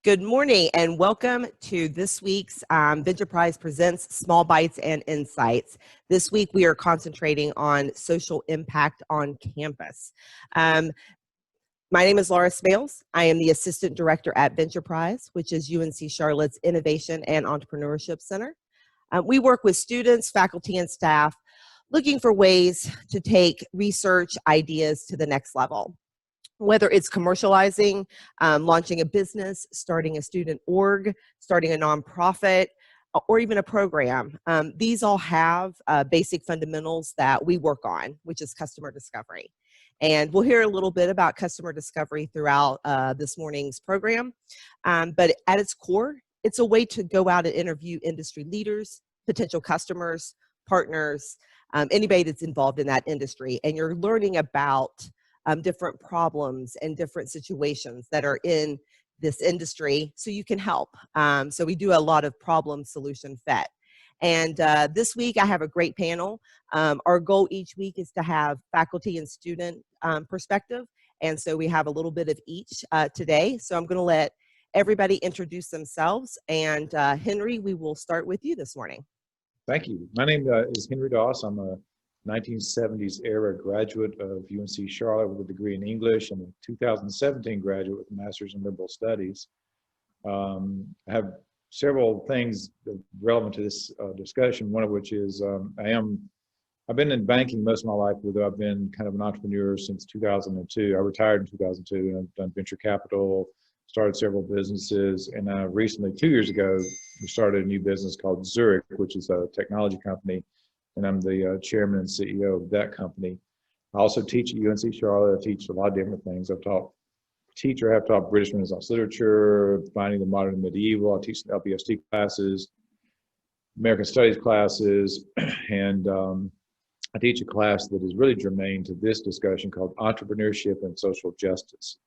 Good morning and welcome to this week's Ventureprise Presents Small Bites and Insights. This week we are concentrating on social impact on campus. My name is Laura Smales. I am the Assistant Director at Ventureprise, which is UNC Charlotte's Innovation and Entrepreneurship Center. We work with students, faculty, and staff looking for ways to take research ideas to the next level. Whether it's commercializing, launching a business, starting a student org, starting a nonprofit, or even a program. These all have basic fundamentals that we work on, which is customer discovery. And we'll hear a little bit about customer discovery throughout this morning's program. But at its core, it's a way to go out and interview industry leaders, potential customers, partners, anybody that's involved in that industry. And you're learning about different problems and different situations that are in this industry so you can help. So we do a lot of problem solution fit. And this week I have a great panel. Our goal each week is to have faculty and student perspective. And so we have a little bit of each today. So I'm going to let everybody introduce themselves. And Henry, we will start with you this morning. Thank you. My name is Henry Doss. I'm a 1970s era graduate of UNC Charlotte with a degree in English and a 2017 graduate with a master's in liberal studies. I have several things relevant to this discussion, one of which is I've been in banking most of my life, although I've been kind of an entrepreneur since 2002. I retired in 2002 and I've done venture capital, started several businesses, and recently, 2 years ago, we started a new business called Zurich, which is a technology company. And I'm the chairman and CEO of that company. I also teach at UNC Charlotte. I teach a lot of different things. I've taught British Renaissance literature, finding the modern and medieval. I teach LBST classes, American Studies classes, and I teach a class that is really germane to this discussion called Entrepreneurship and Social Justice.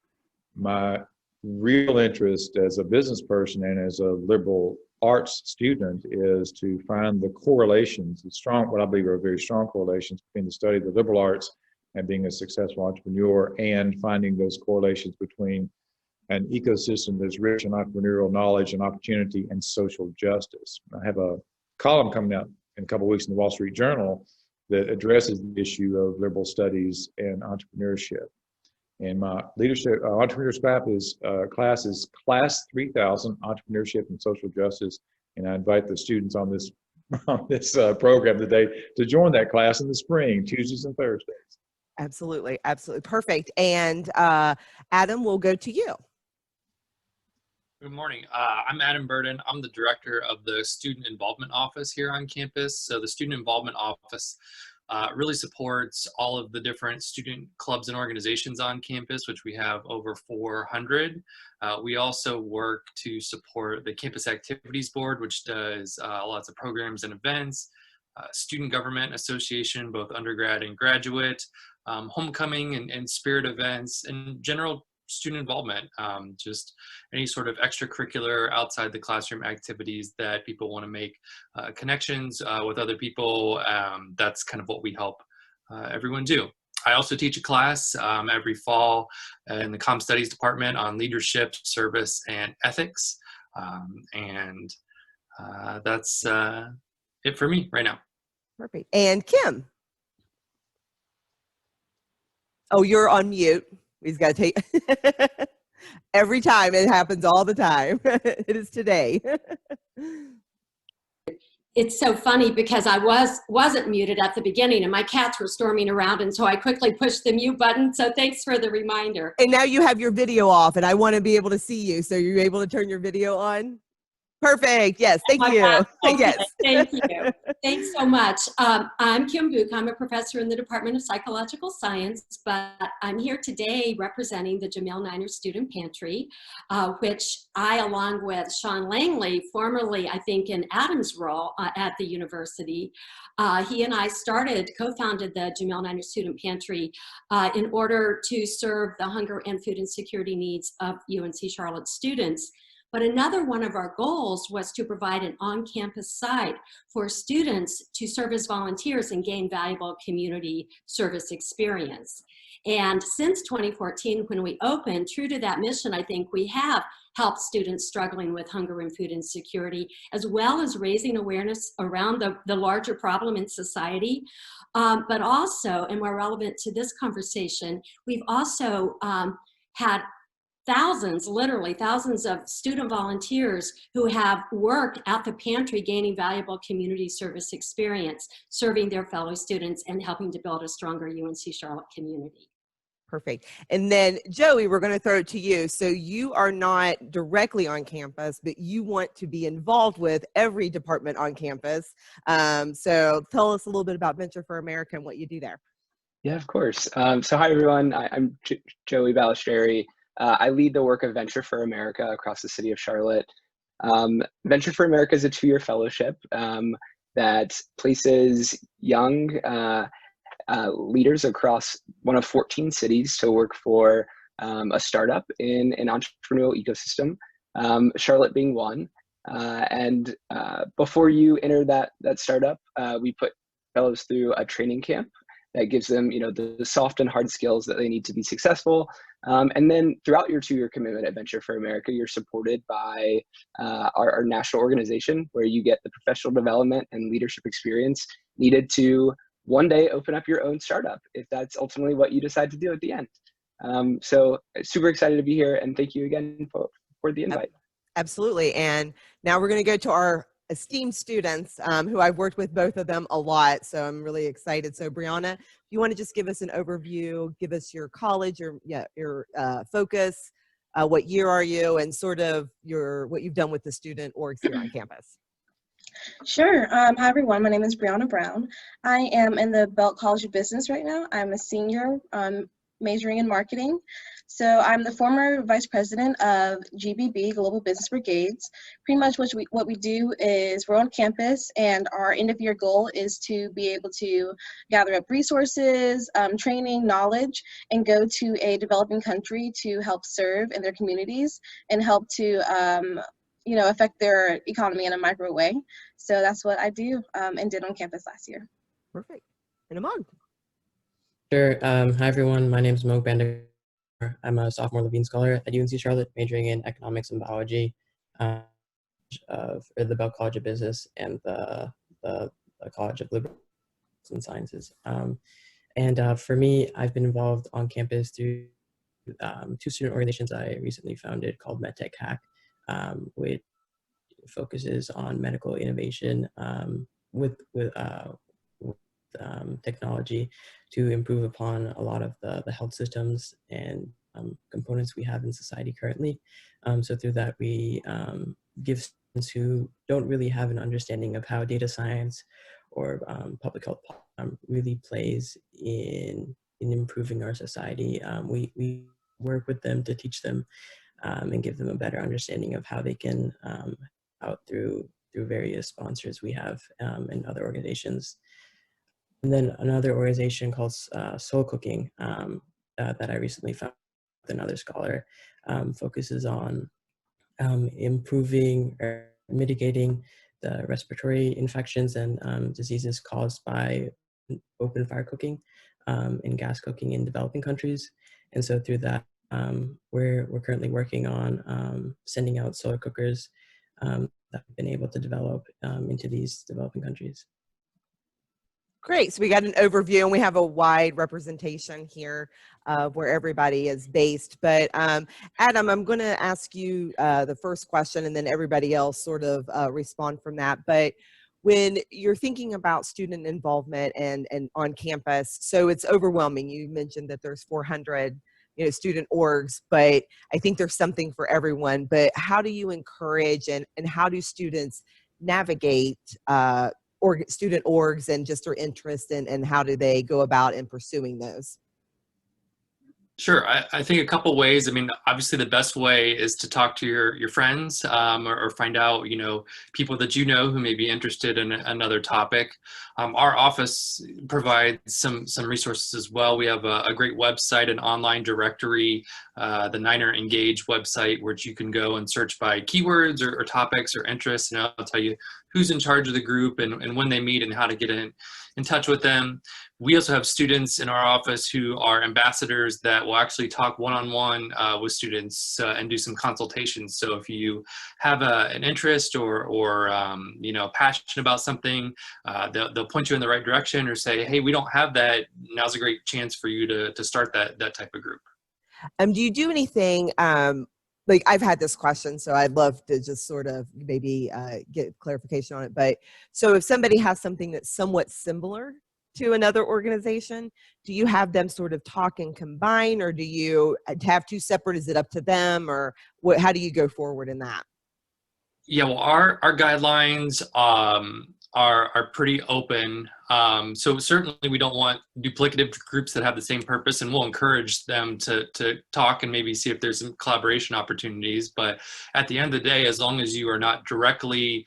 My real interest as a business person and as a liberal arts student is to find the correlations, what I believe are very strong correlations between the study of the liberal arts and being a successful entrepreneur, and finding those correlations between an ecosystem that's rich in entrepreneurial knowledge and opportunity and social justice. I have a column coming out in a couple of weeks in the Wall Street Journal that addresses the issue of liberal studies and entrepreneurship. And my leadership entrepreneurship class is Class 3000, Entrepreneurship and Social Justice. And I invite the students on this program today to join that class in the spring, Tuesdays and Thursdays. Absolutely, absolutely. Perfect. And Adam, we'll go to you. Good morning. I'm Adam Burden. I'm the director of the Student Involvement Office here on campus. So the Student Involvement Office really supports all of the different student clubs and organizations on campus, which we have over 400. We also work to support the Campus Activities Board, which does lots of programs and events, Student Government Association, both undergrad and graduate, homecoming and spirit events, and general student involvement, just any sort of extracurricular outside the classroom activities that people want to make connections with other people. That's kind of what we help everyone do. I also teach a class every fall in the Comm Studies department on leadership, service, and ethics. That's it for me right now. Perfect. And Kim. Oh, you're on mute. He's got to take every time. It happens all the time. It is today. It's so funny because I wasn't muted at the beginning and my cats were storming around, and so I quickly pushed the mute button. So thanks for the reminder. And now you have your video off and I want to be able to see you. So you're able to turn your video on? Perfect. Yes. Thank you. Yes. Thank you. Thanks so much. I'm Kim Buch. I'm a professor in the Department of Psychological Science, but I'm here today representing the Jamelle Niner Student Pantry, which I, along with Sean Langley, formerly, I think, in Adam's role at the university, he and I co-founded the Jamelle Niner Student Pantry in order to serve the hunger and food insecurity needs of UNC Charlotte students. But another one of our goals was to provide an on-campus site for students to serve as volunteers and gain valuable community service experience. And since 2014, when we opened, true to that mission, I think we have helped students struggling with hunger and food insecurity, as well as raising awareness around the larger problem in society. But also, and more relevant to this conversation, we've also had thousands, literally thousands of student volunteers who have worked at the Pantry gaining valuable community service experience, serving their fellow students and helping to build a stronger UNC Charlotte community. Perfect. And then Joey, we're going to throw it to you. So you are not directly on campus, but you want to be involved with every department on campus. So tell us a little bit about Venture for America and what you do there. Yeah, of course. So hi, everyone. I'm Joey Balistreri. I lead the work of Venture for America across the city of Charlotte. Venture for America is a 2-year fellowship that places young leaders across one of 14 cities to work for a startup in an entrepreneurial ecosystem, Charlotte being one. And before you enter that startup, we put fellows through a training camp that gives them, the soft and hard skills that they need to be successful. And then throughout your 2-year commitment at Venture for America, you're supported by our national organization, where you get the professional development and leadership experience needed to one day open up your own startup, if that's ultimately what you decide to do at the end. So super excited to be here, and thank you again for the invite. Absolutely. And now we're going to go to our esteemed students who I've worked with both of them a lot. So I'm really excited. So Brie'anna, if you want to just give us an overview, give us your college, your focus, what year are you, and sort of what you've done with the student orgs here on campus. Sure. Hi, everyone. My name is Brie'anna Brown. I am in the Belk College of Business right now. I'm a senior majoring in marketing. So I'm the former vice president of GBB, Global Business Brigades. Pretty much what we do is we're on campus, and our end of year goal is to be able to gather up resources, training, knowledge, and go to a developing country to help serve in their communities and help to affect their economy in a micro way. So that's what I do and did on campus last year. Perfect. And Amog. Sure. Hi, everyone. My name is Amog Bandekar. I'm a sophomore Levine Scholar at UNC Charlotte, majoring in economics and biology of the Belk College of Business and the College of Liberal Arts and Sciences. For me, I've been involved on campus through 2 student organizations I recently founded called MedTech Hack, which focuses on medical innovation with technology to improve upon a lot of the health systems and components we have in society currently. So through that, we give students who don't really have an understanding of how data science or public health really plays in improving our society. We work with them to teach them and give them a better understanding of how they can out through various sponsors we have and other organizations. And then another organization called Soul Cooking that I recently found with another scholar focuses on improving or mitigating the respiratory infections and diseases caused by open fire cooking and gas cooking in developing countries. And so through that, we're currently working on sending out solar cookers that we've been able to develop into these developing countries. Great. So we got an overview, and we have a wide representation here of where everybody is based. But Adam, I'm going to ask you the first question, and then everybody else sort of respond from that. But when you're thinking about student involvement and on campus, so it's overwhelming. You mentioned that there's 400 student orgs, but I think there's something for everyone. But how do you encourage and how do students navigate student orgs and just their interest and how do they go about in pursuing those? Sure. I think a couple ways. I mean, obviously the best way is to talk to your friends or find out, people that who may be interested in another topic. Our office provides some resources as well. We have a great website, an online directory the Niner Engage website, which you can go and search by keywords or topics or interests, and I'll tell you who's in charge of the group and when they meet and how to get in touch with them. We also have students in our office who are ambassadors that will actually talk one-on-one with students and do some consultations. So if you have an interest or you know, passionate about something, they'll point you in the right direction or say, hey, we don't have that. Now's a great chance for you to start that type of group. Do you do anything, like I've had this question, so I'd love to just sort of maybe get clarification on it. But so if somebody has something that's somewhat similar to another organization, do you have them sort of talk and combine, or do you have two separate? Is it up to them, or what, how do you go forward in that? Yeah, well, our guidelines are pretty open. So certainly we don't want duplicative groups that have the same purpose, and we'll encourage them to talk and maybe see if there's some collaboration opportunities. But at the end of the day, as long as you are not directly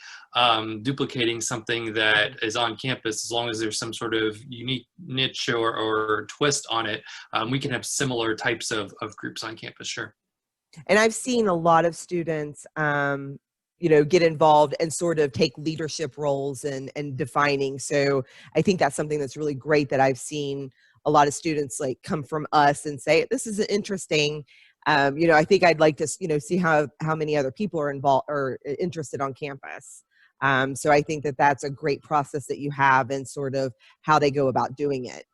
duplicating something that is on campus, as long as there's some sort of unique niche or twist on it, we can have similar types of groups on campus, sure. And I've seen a lot of students, you know, get involved and sort of take leadership roles and defining. So I think that's something that's really great that I've seen a lot of students like come from us and say, this is interesting. You know, I think I'd like to, you know, see how many other people are involved or interested on campus. So I think that that's a great process that you have and sort of how they go about doing it.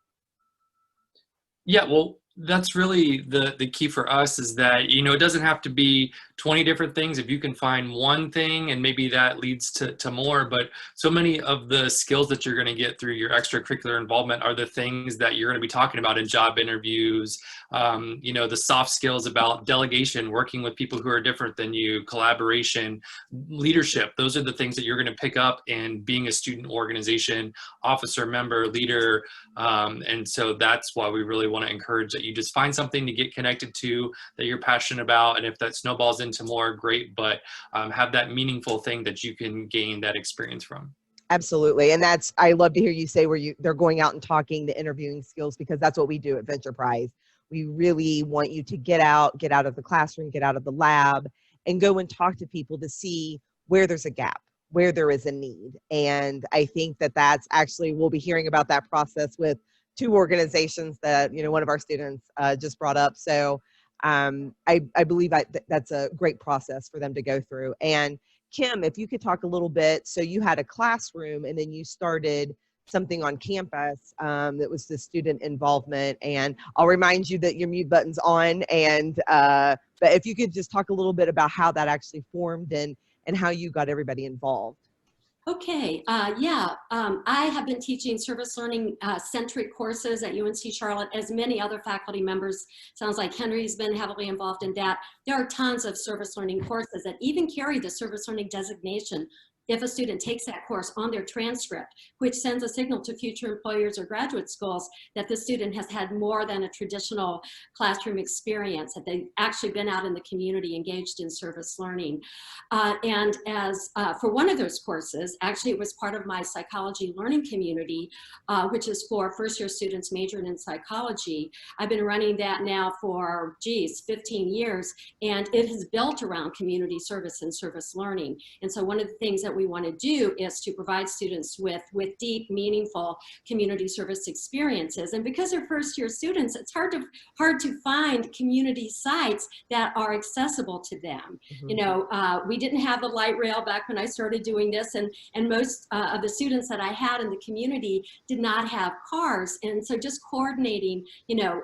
Yeah, well, that's really the key for us, is that, you know, it doesn't have to be 20 different things. If you can find one thing and maybe that leads to more, but so many of the skills that you're going to get through your extracurricular involvement are the things that you're going to be talking about in job interviews. You know, the soft skills about delegation, working with people who are different than you, collaboration, leadership. Those are the things that you're going to pick up in being a student organization officer, member, leader. And so that's why we really want to encourage that you just find something to get connected to that you're passionate about. And if that snowballs into more, great, but have that meaningful thing that you can gain that experience from. Absolutely. And that's, I love to hear you say they're going out and talking, the interviewing skills, because that's what we do at Ventureprise. We really want you to get out of the classroom, get out of the lab, and go and talk to people to see where there's a gap, where there is a need. And I think that that's actually, we'll be hearing about that process with two organizations that, you know, one of our students just brought up. So I believe that's a great process for them to go through. And Kim, if you could talk a little bit, so you had a classroom and then you started something on campus that was the student involvement. And I'll remind you that your mute button's on. And but if you could just talk a little bit about how that actually formed and how you got everybody involved. Okay, yeah, I have been teaching service learning centric courses at UNC Charlotte, as many other faculty members. Sounds like Henry's been heavily involved in that. There are tons of service learning courses that even carry the service learning designation if a student takes that course on their transcript, which sends a signal to future employers or graduate schools that the student has had more than a traditional classroom experience, that they've actually been out in the community engaged in service learning. And as for one of those courses, actually it was part of my psychology learning community, which is for first-year students majoring in psychology. I've been running that now for, 15 years, and it has built around community service and service learning. And so one of the things that we want to do is to provide students with deep, meaningful community service experiences. And because they're first-year students, it's hard to find community sites that are accessible to them. Mm-hmm. You know, we didn't have the light rail back when I started doing this, and most of the students that I had in the community did not have cars. And so just coordinating, you know,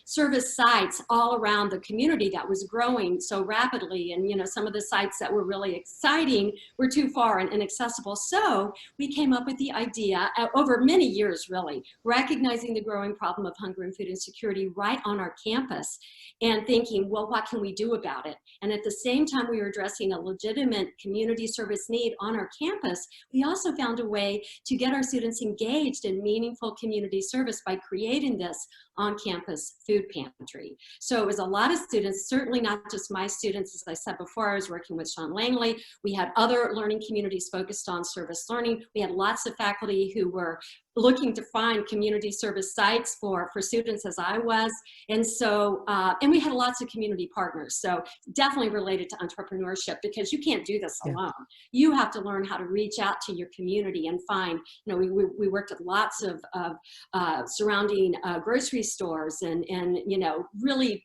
service sites all around the community that was growing so rapidly, and, you know, some of the sites that were really exciting were too far and inaccessible. So we came up with the idea over many years, really, recognizing the growing problem of hunger and food insecurity right on our campus and thinking, well, what can we do about it? And at the same time we were addressing a legitimate community service need on our campus, we also found a way to get our students engaged in meaningful community service by creating this on-campus food pantry. So it was a lot of students, certainly not just my students. As I said before, I was working with Sean Langley. We had other learning communities focused on service learning. We had lots of faculty who were looking to find community service sites for students, as I was. And so, and we had lots of community partners. So definitely related to entrepreneurship, because you can't do this alone. You have to learn how to reach out to your community and find, you know, we worked with lots of surrounding grocery stores and you know, really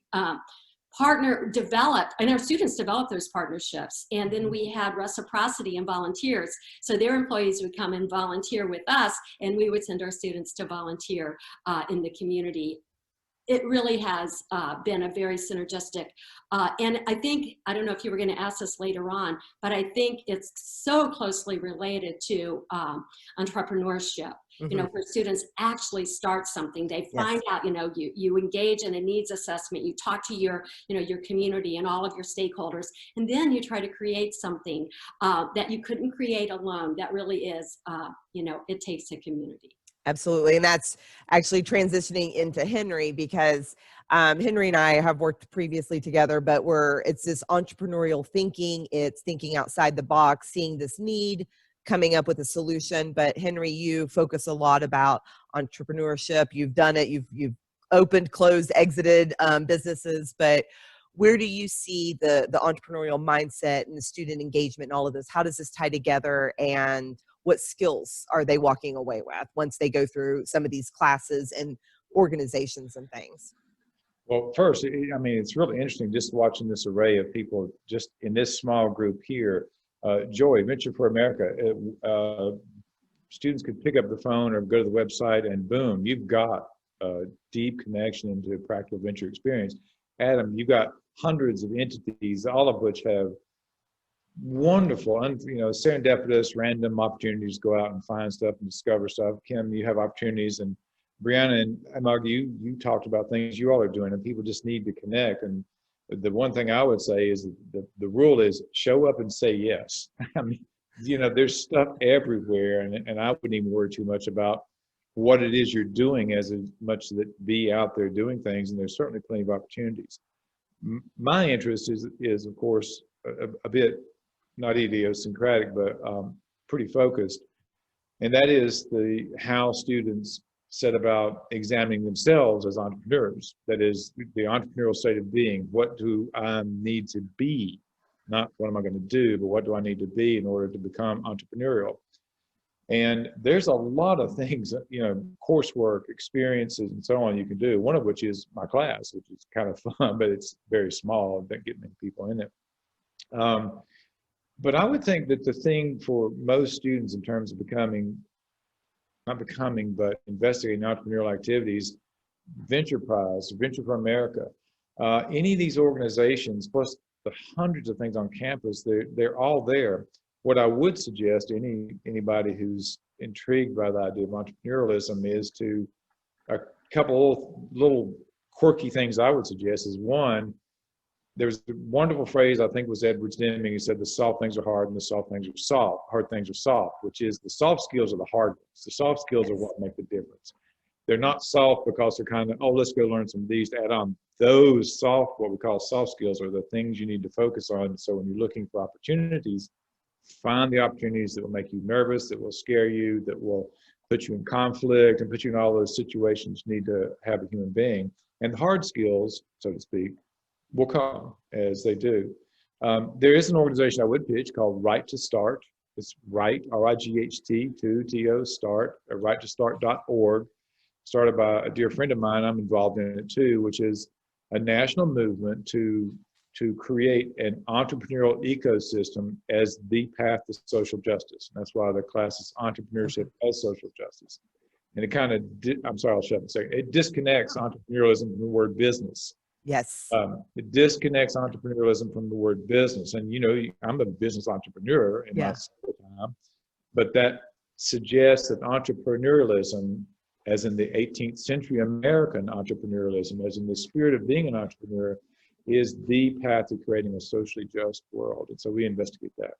develop, and our students developed those partnerships. And then we had reciprocity and volunteers. So their employees would come and volunteer with us, and we would send our students to volunteer in the community. It really has been a very synergistic. And I think, I don't know if you were going to ask this later on, but I think it's so closely related to entrepreneurship. You know, where students actually start something, they find out, you know, you engage in a needs assessment, you talk to your, you know, your community and all of your stakeholders, and then you try to create something that you couldn't create alone. That really is, you know, it takes a community. Absolutely. And that's actually transitioning into Henry, because Henry and I have worked previously together, but it's this entrepreneurial thinking. It's thinking outside the box, seeing this need, coming up with a solution. But Henry, you focus a lot about entrepreneurship. You've done it. You've opened, closed, exited businesses. But where do you see the entrepreneurial mindset and the student engagement and all of this? How does this tie together, and what skills are they walking away with once they go through some of these classes and organizations and things? Well, first, I mean, it's really interesting just watching this array of people just in this small group here. Joy, Venture for America, students could pick up the phone or go to the website and boom, you've got a deep connection into practical venture experience. Adam, you've got hundreds of entities, all of which have wonderful, you know, serendipitous, random opportunities to go out and find stuff and discover stuff. Kim, you have opportunities, and Brie'anna and Amog, you talked about things you all are doing, and people just need to connect. And the one thing I would say is the rule is show up and say yes. I mean, you know, there's stuff everywhere, and I wouldn't even worry too much about what it is you're doing as much as it be out there doing things, and there's certainly plenty of opportunities. My interest is of course a bit not idiosyncratic, but pretty focused, and that is how students set about examining themselves as entrepreneurs. That is the entrepreneurial state of being. What do I need to be? Not what am I going to do, but what do I need to be in order to become entrepreneurial? And there's a lot of things, you know, coursework, experiences, and so on you can do, one of which is my class, which is kind of fun, but it's very small. I don't get many people in it. But I would think that the thing for most students in terms of but investigating entrepreneurial activities, Ventureprise, Venture for America, any of these organizations, plus the hundreds of things on campus, they're all there. What I would suggest to anybody who's intrigued by the idea of entrepreneurialism is a couple little quirky things I would suggest is, one, there's a wonderful phrase, I think it was Edward Deming, who said the soft things are hard and the soft things are soft, hard things are soft, which is the soft skills are the hard ones. The soft skills are what make the difference. They're not soft because they're kind of, oh, let's go learn some of these to add on. Those soft, what we call soft skills, are the things you need to focus on. So when you're looking for opportunities, find the opportunities that will make you nervous, that will scare you, that will put you in conflict and put you in all those situations you need to have a human being. And the hard skills, so to speak, will come as they do. There is an organization I would pitch called Right to Start. It's Right, R-I-G-H-T, T-O, Start, righttostart.org. Started by a dear friend of mine. I'm involved in it too, which is a national movement to create an entrepreneurial ecosystem as the path to social justice. And that's why the class is Entrepreneurship as Social Justice. And it kind of, I'm sorry, I'll shut up in a second. It disconnects entrepreneurialism from the word business. Yes. It disconnects entrepreneurialism from the word business. And, you know, I'm a business entrepreneur in my time, but that suggests that entrepreneurialism, as in the 18th century American entrepreneurialism, as in the spirit of being an entrepreneur, is the path to creating a socially just world. And so we investigate that.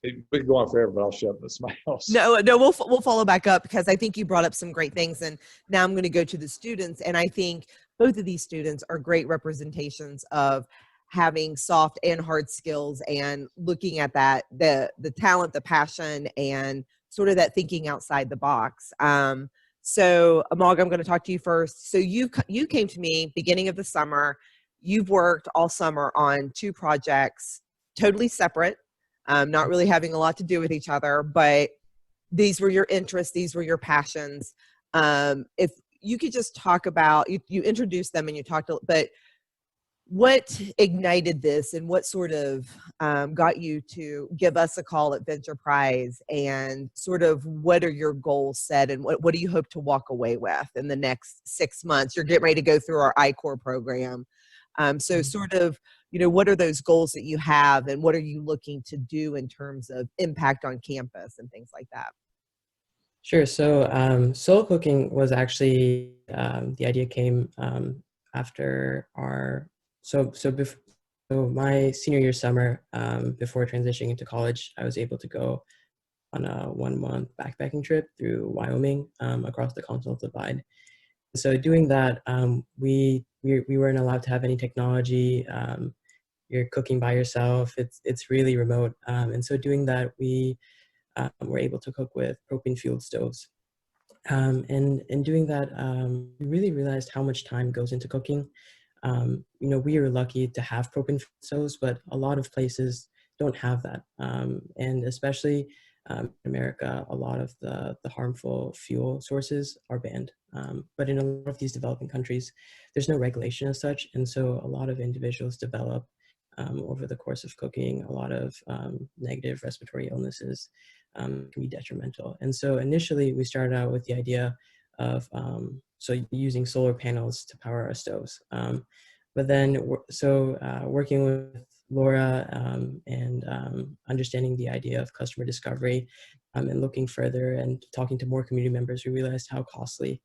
We could go on forever, but I'll shut up with somebody else. No, we'll follow back up, because I think you brought up some great things. And now I'm going to go to the students. And I think both of these students are great representations of having soft and hard skills and looking at that, the talent, the passion, and sort of that thinking outside the box. So Amog, I'm going to talk to you first. So you came to me beginning of the summer. You've worked all summer on 2 projects, totally separate, not really having a lot to do with each other, but these were your interests, these were your passions. If you could just talk about, you introduced them and you talked, but what ignited this and what sort of got you to give us a call at Ventureprise, and sort of what are your goals set, and what do you hope to walk away with in the next 6 months? You're getting ready to go through our I-Corps program. So sort of, what are those goals that you have, and what are you looking to do in terms of impact on campus and things like that? Sure. So solo cooking was actually, the idea came after our, so my senior year summer, before transitioning into college, I was able to go on a 1-month backpacking trip through Wyoming, across the Continental Divide. So doing that, we weren't allowed to have any technology. You're cooking by yourself. It's really remote. And so doing that, we were able to cook with propane fueled stoves. And in doing that, we really realized how much time goes into cooking. We were lucky to have propane fueled stoves, but a lot of places don't have that. And especially in America, a lot of the harmful fuel sources are banned. But in a lot of these developing countries, there's no regulation as such. And so a lot of individuals develop over the course of cooking a lot of negative respiratory illnesses. Can be detrimental. And so initially we started out with the idea of using solar panels to power our stoves. But then working with Laura and understanding the idea of customer discovery and looking further and talking to more community members, we realized how costly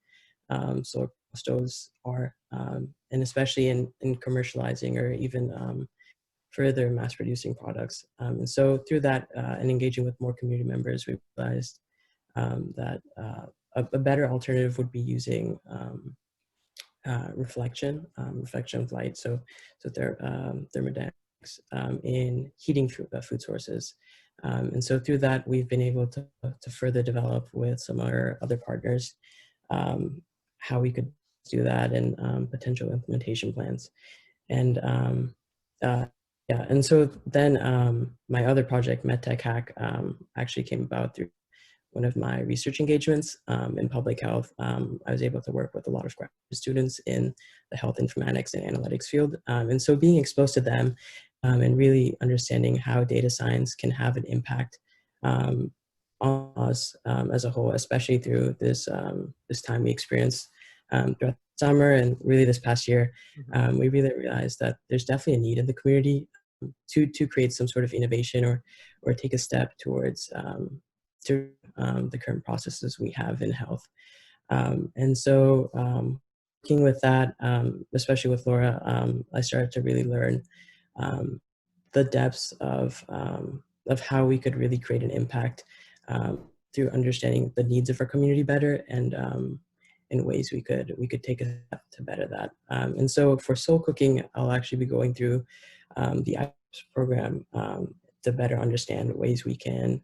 solar stoves are, and especially in commercializing or even further mass producing products. And so through that and engaging with more community members, we realized that a better alternative would be using reflection of light, so thermodynamics in heating food sources. And so through that, we've been able to further develop with some of our other partners how we could do that and potential implementation plans. And yeah, and so then my other project, MedTech Hack, actually came about through one of my research engagements in public health. I was able to work with a lot of graduate students in the health informatics and analytics field. And so being exposed to them and really understanding how data science can have an impact on us as a whole, especially through this time we experienced throughout the summer and really this past year, we really realized that there's definitely a need in the community to create some sort of innovation or take a step towards the current processes we have in health. And so working with that, especially with Laura, I started to really learn the depths of how we could really create an impact through understanding the needs of our community better and in ways we could take a step to better that. And so for soul cooking, I'll actually be going through the IPS program to better understand ways we can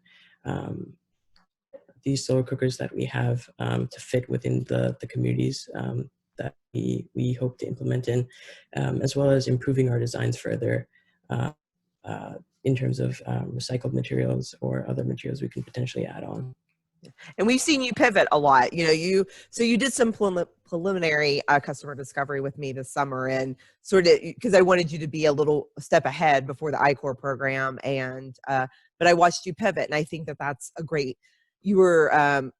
these solar cookers that we have to fit within the communities that we hope to implement in, as well as improving our designs further in terms of recycled materials or other materials we can potentially add on. And we've seen you pivot a lot. You did some preliminary customer discovery with me this summer, and sort of because I wanted you to be a little step ahead before the I-Corps program, and but I watched you pivot, and I think that that's a great. You were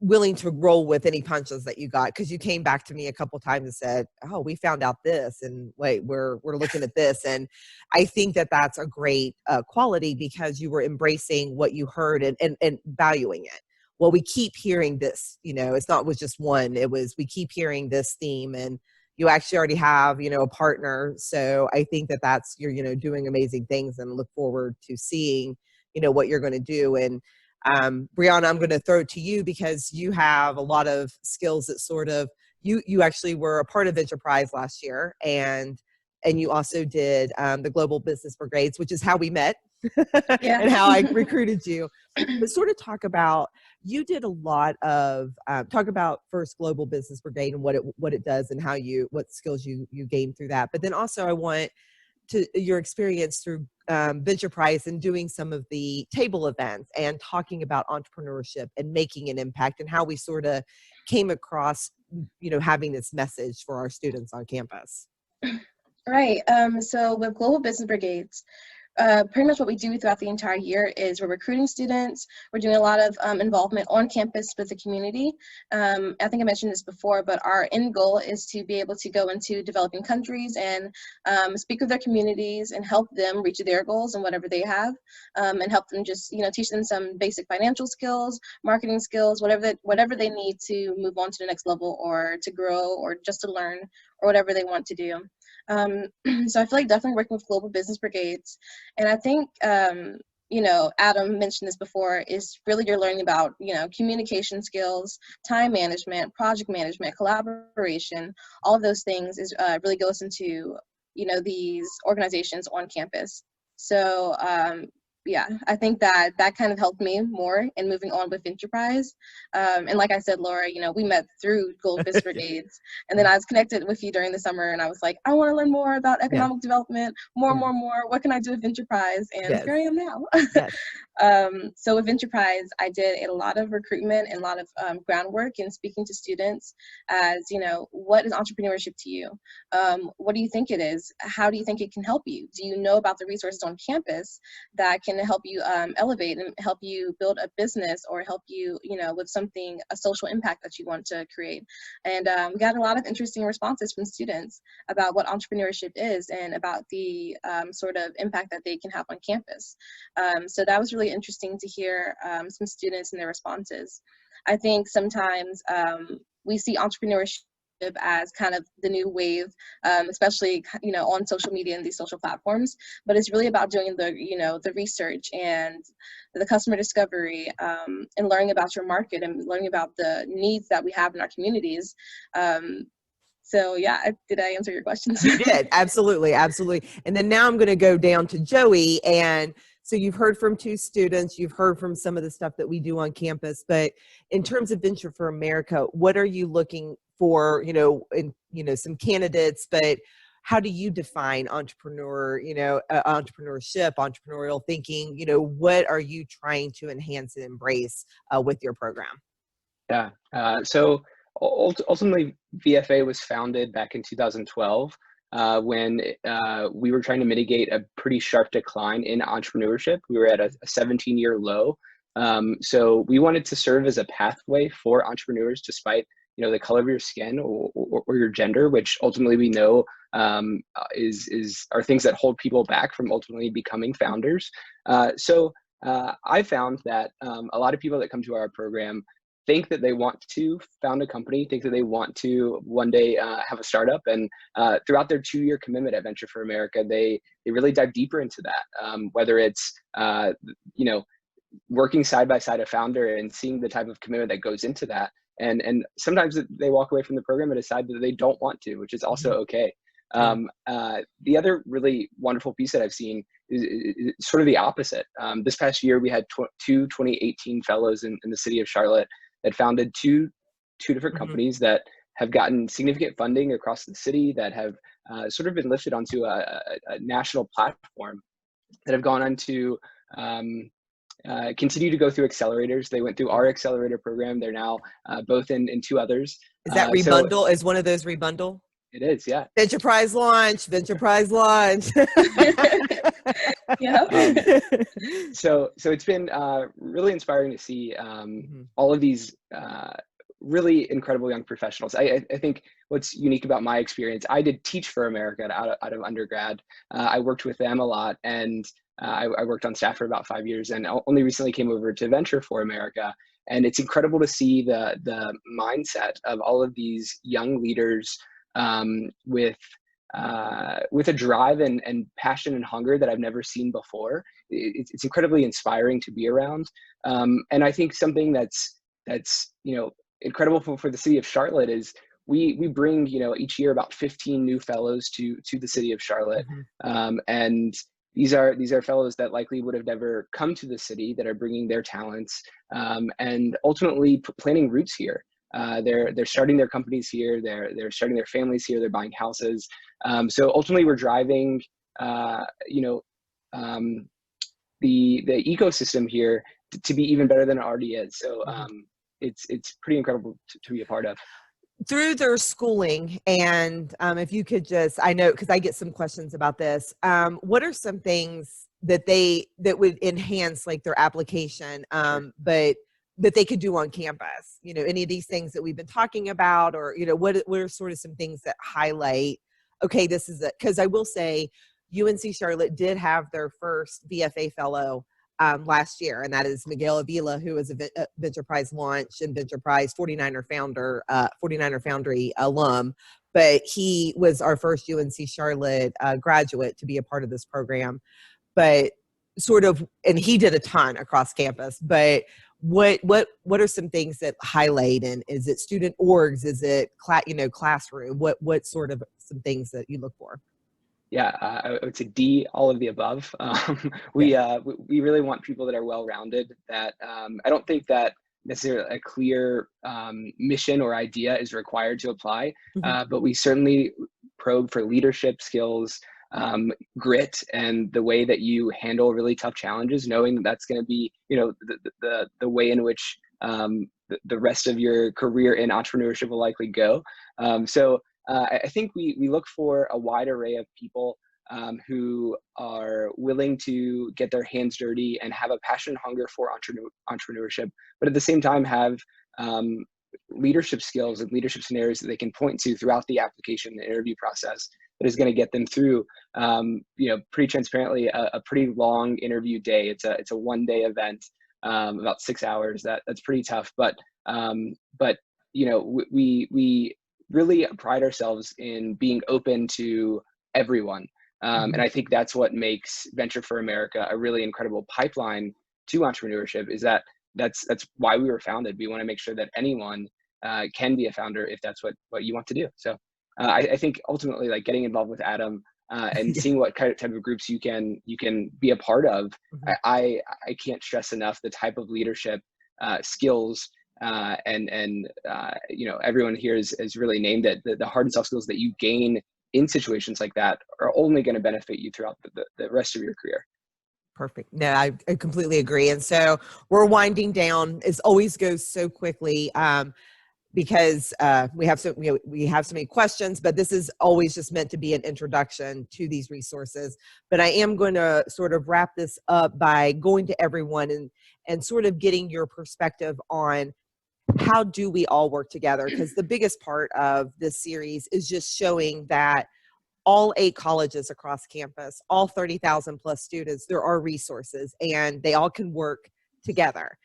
willing to roll with any punches that you got, because you came back to me a couple times and said, "Oh, we found out this, and wait, we're looking at this." And I think that that's a great quality, because you were embracing what you heard and valuing it. Well, we keep hearing this, it's not with just one, we keep hearing this theme, and you actually already have, a partner. So I think that that's, you're, doing amazing things, and look forward to seeing, what you're going to do. And Brie'anna, I'm going to throw it to you, because you have a lot of skills that sort of, you actually were a part of Ventureprise last year, and and you also did the Global Business Brigades, which is how we met Yeah. and how I recruited you. But sort of talk about, you did a lot of, talk about first Global Business Brigade and what it does and how what skills you gained through that. But then also I want to your experience through Ventureprise and doing some of the table events and talking about entrepreneurship and making an impact, and how we sort of came across, having this message for our students on campus. Right. So with Global Business Brigades, pretty much what we do throughout the entire year is we're recruiting students. We're doing a lot of involvement on campus with the community. I think I mentioned this before, but our end goal is to be able to go into developing countries and speak with their communities and help them reach their goals and whatever they have, and help them just, teach them some basic financial skills, marketing skills, whatever they need to move on to the next level, or to grow, or just to learn, or whatever they want to do. So I feel like definitely working with Global Business Brigades. And I think, Adam mentioned this before, is really you're learning about, communication skills, time management, project management, collaboration, all of those things really goes into, these organizations on campus. So, yeah, I think that kind of helped me more in moving on with Ventureprise. And like I said, Laura, we met through Global Business Brigades, and then I was connected with you during the summer, and I was like, I want to learn more about economic development, more. What can I do with Ventureprise? And here I am now. So with Ventureprise, I did a lot of recruitment and a lot of groundwork in speaking to students as, what is entrepreneurship to you? What do you think it is? How do you think it can help you? Do you know about the resources on campus that can help you elevate and help you build a business, or help you, with a social impact that you want to create? And we got a lot of interesting responses from students about what entrepreneurship is and about the sort of impact that they can have on campus. So that was really interesting to hear some students and their responses. I think sometimes we see entrepreneurship as kind of the new wave, especially on social media and these social platforms, but it's really about doing the research and the customer discovery, and learning about your market and learning about the needs that we have in our communities. So yeah, did I answer your questions? You did, absolutely. And then now I'm going to go down to Joey. And so you've heard from two students, you've heard from some of the stuff that we do on campus, but in terms of Venture for America, what are you looking for, some candidates, but how do you define entrepreneurship, entrepreneurial thinking? What are you trying to enhance and embrace with your program? Yeah, so ultimately VFA was founded back in 2012 when we were trying to mitigate a pretty sharp decline in entrepreneurship. We were at a 17-year low. So we wanted to serve as a pathway for entrepreneurs, despite the color of your skin or your gender, which ultimately we know are things that hold people back from ultimately becoming founders. So I found that a lot of people that come to our program think that they want to found a company, think that they want to one day have a startup, and throughout their 2-year commitment at Venture for America, they really dive deeper into that. Whether it's working side by side a founder and seeing the type of commitment that goes into that, and sometimes they walk away from the program and decide that they don't want to, which is also okay. The other really wonderful piece that I've seen is sort of the opposite. This past year, we had two 2018 fellows in the city of Charlotte that founded two different companies that have gotten significant funding across the city, that have sort of been lifted onto a national platform, that have gone on to continue to go through accelerators. They went through our accelerator program. They're now both in 2 others. Is that Rebundle? Is one of those Rebundle? It is, yeah. Ventureprise launch. Yeah. So it's been really inspiring to see all of these really incredible young professionals. I think what's unique about my experience, I did Teach for America out of undergrad. I worked with them a lot, and I worked on staff for about 5 years, and only recently came over to Venture for America. And it's incredible to see the mindset of all of these young leaders with a drive and passion and hunger that I've never seen before. It's incredibly inspiring to be around. And I think something that's incredible for the city of Charlotte is we bring, each year about 15 new fellows to the city of Charlotte. And these are fellows that likely would have never come to the city, that are bringing their talents, and ultimately planting roots here. They're starting their companies here. They're starting their families here. They're buying houses. So ultimately, we're driving, the ecosystem here to be even better than it already is. So it's pretty incredible to be a part of. Through their schooling, and if you could just, I know, because I get some questions about this, what are some things that would enhance like their application, but that they could do on campus? Any of these things that we've been talking about, or what are sort of some things that highlight, okay, this is it? Because I will say UNC Charlotte did have their first VFA fellow last year, and that is Miguel Avila, who is a Ventureprise launch and Ventureprise 49er founder, 49er Foundry alum, but he was our first UNC Charlotte graduate to be a part of this program. But and he did a ton across campus, but what are some things that highlight, and is it student orgs, is it classroom, what sort of some things that you look for? Yeah, I would say D, all of the above. We really want people that are well-rounded, that I don't think that necessarily a clear mission or idea is required to apply, but we certainly probe for leadership skills, grit, and the way that you handle really tough challenges, knowing that that's going to be, the way in which the rest of your career in entrepreneurship will likely go. I think we look for a wide array of people who are willing to get their hands dirty and have a passion and hunger for entrepreneurship, but at the same time have leadership skills and leadership scenarios that they can point to throughout the application and interview process that is going to get them through, pretty transparently, a pretty long interview day. It's a one-day event, about 6 hours. That's pretty tough, but we really pride ourselves in being open to everyone. And I think that's what makes Venture for America a really incredible pipeline to entrepreneurship, is that's why we were founded. We want to make sure that anyone can be a founder if that's what you want to do. So I think ultimately, like, getting involved with Adam and seeing what kind of type of groups you can be a part of, I can't stress enough the type of leadership skills, and everyone here is really named it. The hard and soft skills that you gain in situations like that are only going to benefit you throughout the rest of your career. Perfect. No, I completely agree. And so we're winding down. It always goes so quickly because we have so many questions, but this is always just meant to be an introduction to these resources. But I am going to sort of wrap this up by going to everyone and sort of getting your perspective on how do we all work together? Because the biggest part of this series is just showing that all 8 colleges across campus, all 30,000 plus students, there are resources and they all can work together.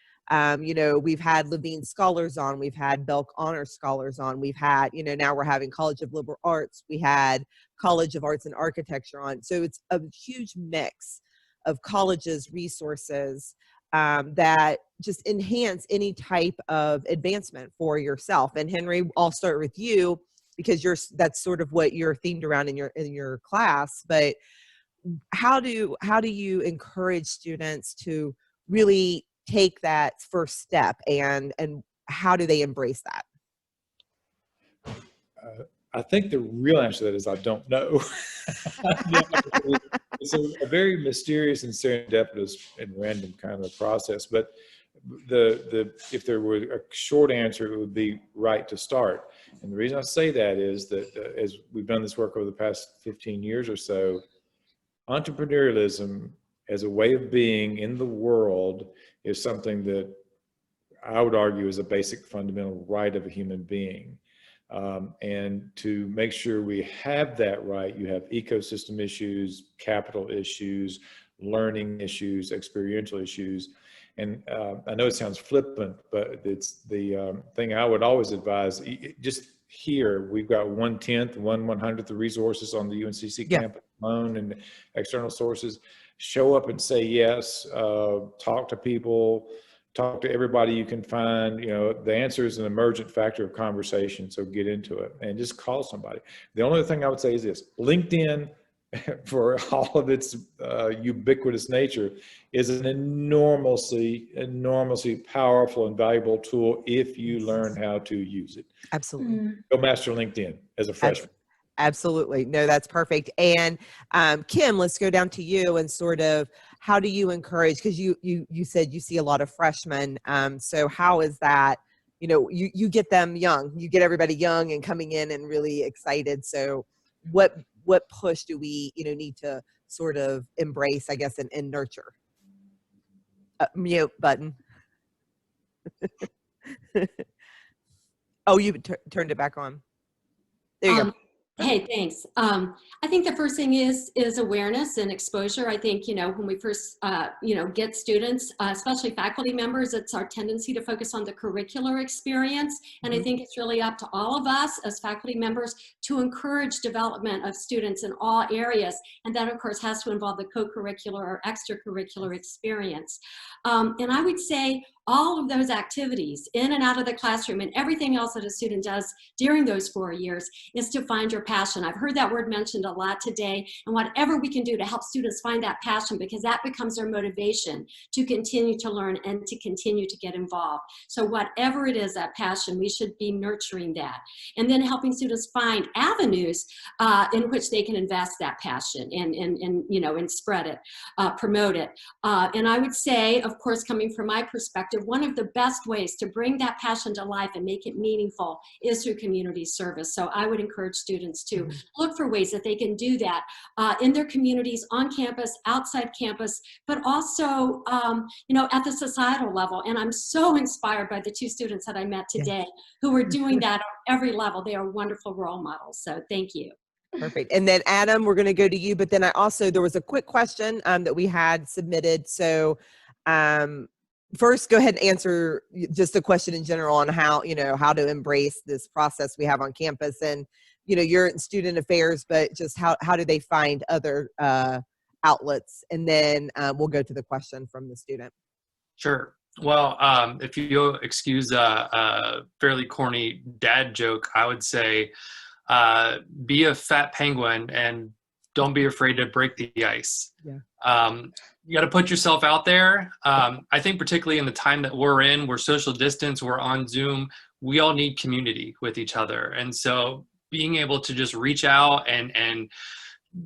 We've had Levine Scholars on, we've had Belk Honor Scholars on, we've had, now we're having College of Liberal Arts, we had College of Arts and Architecture on. So it's a huge mix of colleges, resources, that just enhance any type of advancement for yourself. And Henry, I'll start with you because that's sort of what you're themed around in your class. But how do you encourage students to really take that first step, and how do they embrace that? I think the real answer to that is I don't know. It's a very mysterious and serendipitous and random kind of process. But if there were a short answer, it would be right to start. And the reason I say that is that as we've done this work over the past 15 years or so, entrepreneurialism as a way of being in the world is something that I would argue is a basic fundamental right of a human being. And to make sure we have that right, you have ecosystem issues, capital issues, learning issues, experiential issues. And I know it sounds flippant, but it's the thing I would always advise. Just here, we've got 1/10, 1/100th of resources on the UNCC campus alone and external sources. Show up and say yes, talk to people, talk to everybody you can find. You know, the answer is an emergent factor of conversation, so get into it and just call somebody. The only thing I would say is this: LinkedIn, for all of its ubiquitous nature, is an enormously powerful and valuable tool if you learn how to use it. Absolutely. Go master LinkedIn as a freshman. Absolutely. No, that's perfect. And Kim, let's go down to you and sort of, how do you encourage, because you said you see a lot of freshmen. So how is that, you know, you get them young, you get everybody young and coming in and really excited. So what push do we, you know, need to sort of embrace, I guess, and nurture? Mute button. Oh, you turned it back on. There you go. Hey, thanks. I think the first thing is awareness and exposure. I think, you know, when we first, you know, get students, especially faculty members, it's our tendency to focus on the curricular experience. And I think it's really up to all of us as faculty members to encourage development of students in all areas. And that, of course, has to involve the co-curricular or extracurricular experience. And I would say all of those activities in and out of the classroom and everything else that a student does during those 4 years is to find your passion. I've heard that word mentioned a lot today, and whatever we can do to help students find that passion, because that becomes their motivation to continue to learn and to continue to get involved. So whatever it is, that passion, we should be nurturing that. And then helping students find avenues in which they can invest that passion and you know, and spread it, promote it. And I would say, of course, coming from my perspective, one of the best ways to bring that passion to life and make it meaningful is through community service. So I would encourage students to look for ways that they can do that in their communities, on campus, outside campus, but also, you know, at the societal level. And I'm so inspired by the 2 students that I met today who are doing that on every level. They are wonderful role models. So thank you. Perfect. And then Adam, we're going to go to you, but then there was a quick question that we had submitted. So first, go ahead and answer just the question in general on how, you know, how to embrace this process we have on campus. And, you know, you're in student affairs, but just how do they find other outlets? And then we'll go to the question from the student. Sure. Well, if you'll excuse a fairly corny dad joke, I would say be a fat penguin and don't be afraid to break the ice. Yeah. You got to put yourself out there. I think particularly in the time that we're in, we're social distance, we're on Zoom, we all need community with each other. And so being able to just reach out and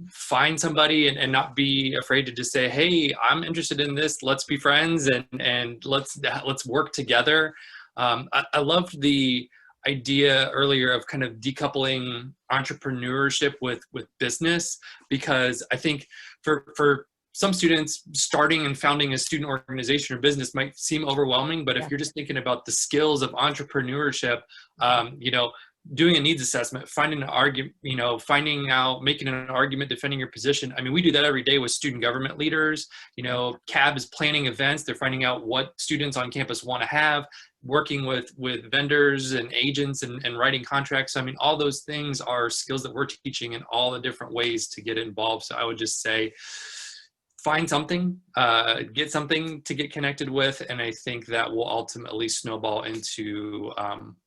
find somebody and not be afraid to just say, hey, I'm interested in this, let's be friends and let's work together. I loved the idea earlier of kind of decoupling entrepreneurship with business, because I think for some students, starting and founding a student organization or business might seem overwhelming, but if you're just thinking about the skills of entrepreneurship, you know, doing a needs assessment, finding an argument, you know, making an argument, defending your position. I mean, we do that every day with student government leaders. You know, CAB is planning events. They're finding out what students on campus want to have, working with vendors and agents and writing contracts. I mean, all those things are skills that we're teaching in all the different ways to get involved. So I would just say, find something, get something to get connected with, and I think that will ultimately snowball into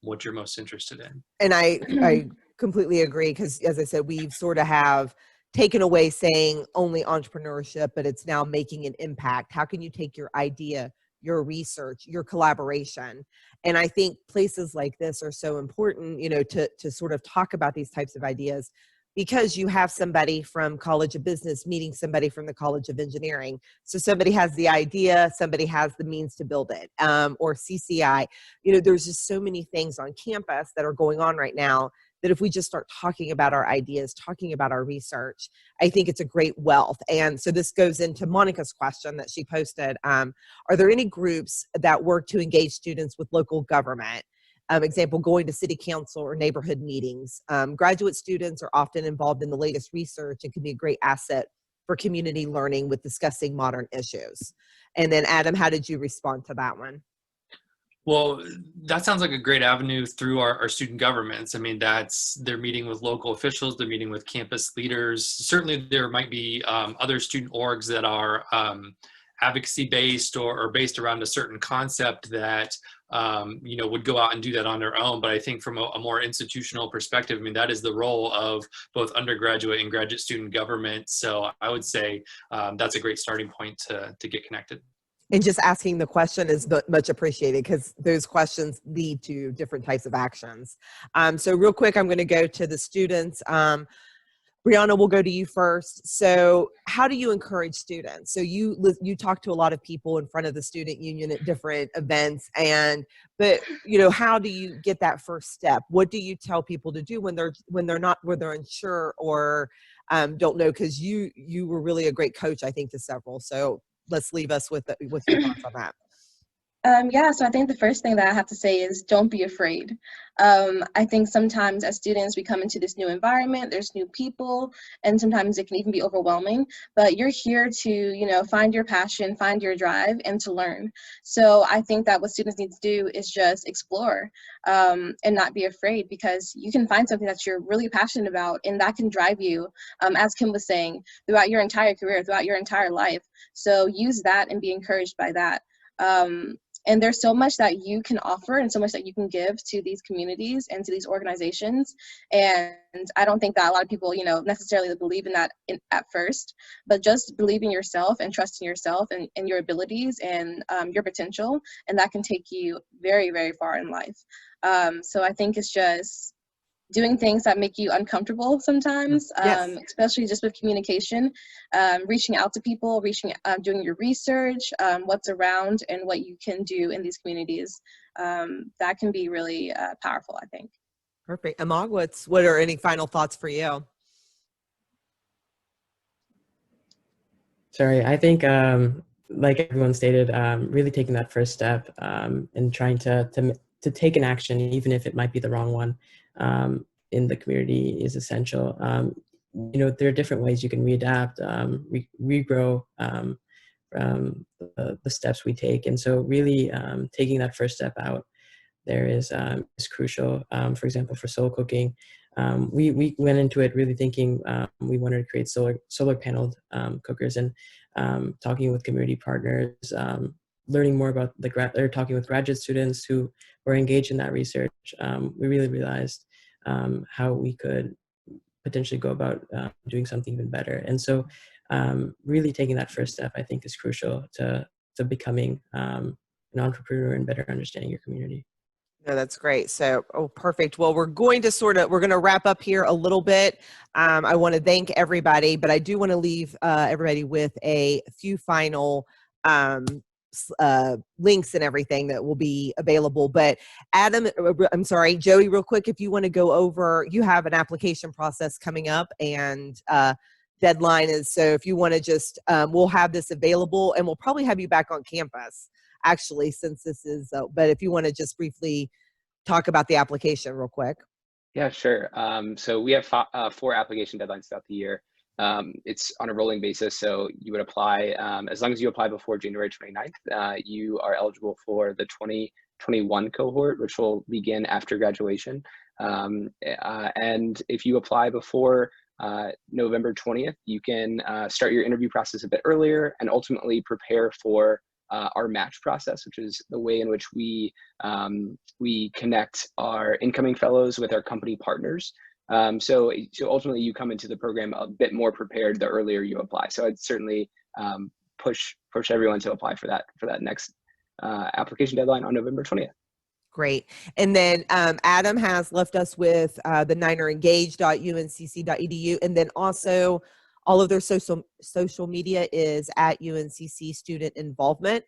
what you're most interested in. And I completely agree, because as I said, we sort of have taken away saying only entrepreneurship, but it's now making an impact. How can you take your idea, your research, your collaboration? And I think places like this are so important, you know, to sort of talk about these types of ideas, because you have somebody from College of Business meeting somebody from the College of Engineering. So somebody has the idea, somebody has the means to build it, or CCI. You know, there's just so many things on campus that are going on right now that if we just start talking about our ideas, talking about our research, I think it's a great wealth. And so this goes into Monica's question that she posted. Are there any groups that work to engage students with local government? Example, going to city council or neighborhood meetings. Graduate students are often involved in the latest research and can be a great asset for community learning with discussing modern issues. And then Adam, how did you respond to that one? Well, that sounds like a great avenue through our student governments. I mean, they're meeting with local officials, they're meeting with campus leaders. Certainly there might be other student orgs that are advocacy based or based around a certain concept that you know, would go out and do that on their own. But I think from a more institutional perspective, I mean, that is the role of both undergraduate and graduate student government. So I would say that's a great starting point to get connected. And just asking the question is much appreciated, because those questions lead to different types of actions. So real quick, I'm going to go to the students. Brie'anna, we'll go to you first. So how do you encourage students? So you talk to a lot of people in front of the student union at different events, but you know, how do you get that first step? What do you tell people to do when they're unsure or don't know? Because you were really a great coach, I think, to several. So let's leave us with your thoughts on that. Yeah, so I think the first thing that I have to say is don't be afraid. I think sometimes as students, we come into this new environment, there's new people, and sometimes it can even be overwhelming, but you're here to, you know, find your passion, find your drive, and to learn. So I think that what students need to do is just explore and not be afraid, because you can find something that you're really passionate about, and that can drive you, as Kim was saying, throughout your entire career, throughout your entire life. So use that and be encouraged by that. And there's so much that you can offer and so much that you can give to these communities and to these organizations. And I don't think that a lot of people, you know, necessarily believe in that at first, but just believe in yourself and trust in yourself and your abilities and your potential. And that can take you very, very far in life. So I think it's just doing things that make you uncomfortable sometimes, Yes. especially just with communication, reaching out to people, doing your research, what's around and what you can do in these communities. That can be really powerful, I think. Perfect. Amog, what are any final thoughts for you? Sorry, I think like everyone stated, really taking that first step and trying to take an action, even if it might be the wrong one, in the community is essential. You know, there are different ways you can readapt, regrow from the steps we take. And so really taking that first step out there is crucial. For example, for soul cooking, we went into it really thinking we wanted to create solar paneled cookers, and talking with community partners, learning more about talking with graduate students who were engaged in that research. We really realized how we could potentially go about doing something even better. And so really taking that first step, I think, is crucial to becoming an entrepreneur and better understanding your community. No, that's great. So, perfect. Well, we're going to wrap up here a little bit. I want to thank everybody, but I do want to leave everybody with a few final links and everything that will be available. But Joey, real quick, if you want to go over, you have an application process coming up, and deadline is, so if you want to just, we'll have this available, and we'll probably have you back on campus, actually, since this is, but if you want to just briefly talk about the application real quick. Yeah, sure. So we have 4 application deadlines throughout the year. It's on a rolling basis, so you would apply, as long as you apply before January 29th, you are eligible for the 2021 cohort, which will begin after graduation. And if you apply before November 20th, you can start your interview process a bit earlier and ultimately prepare for our match process, which is the way in which we connect our incoming fellows with our company partners. So ultimately you come into the program a bit more prepared the earlier you apply. So I'd certainly push everyone to apply for that next application deadline on November 20th. Great. And then Adam has left us with the ninerengage.uncc.edu, and then also all of their social media is at UNCC Student Involvement.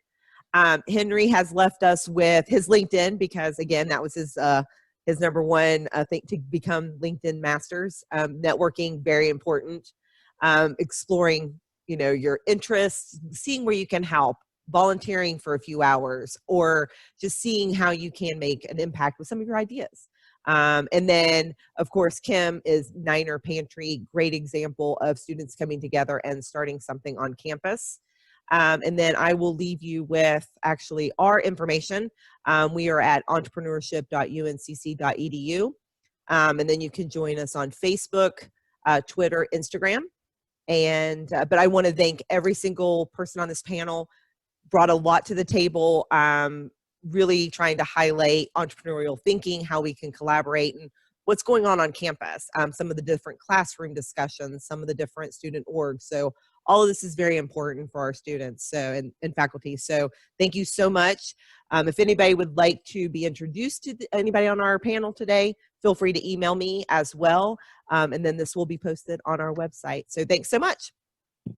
Henry has left us with his LinkedIn, because again, that was his number one, I think, to become LinkedIn masters. Networking, very important. Exploring, you know, your interests, seeing where you can help, volunteering for a few hours, or just seeing how you can make an impact with some of your ideas. And then, of course, Kim is Niner Pantry, great example of students coming together and starting something on campus. And then I will leave you with actually our information. We are at entrepreneurship.uncc.edu. And then you can join us on Facebook, Twitter, Instagram. And but I want to thank every single person on this panel. brought a lot to the table, really trying to highlight entrepreneurial thinking, how we can collaborate, and what's going on campus, some of the different classroom discussions, some of the different student orgs. So all of this is very important for our students and faculty. So thank you so much. If anybody would like to be introduced to anybody on our panel today, feel free to email me as well. And then this will be posted on our website. So thanks so much.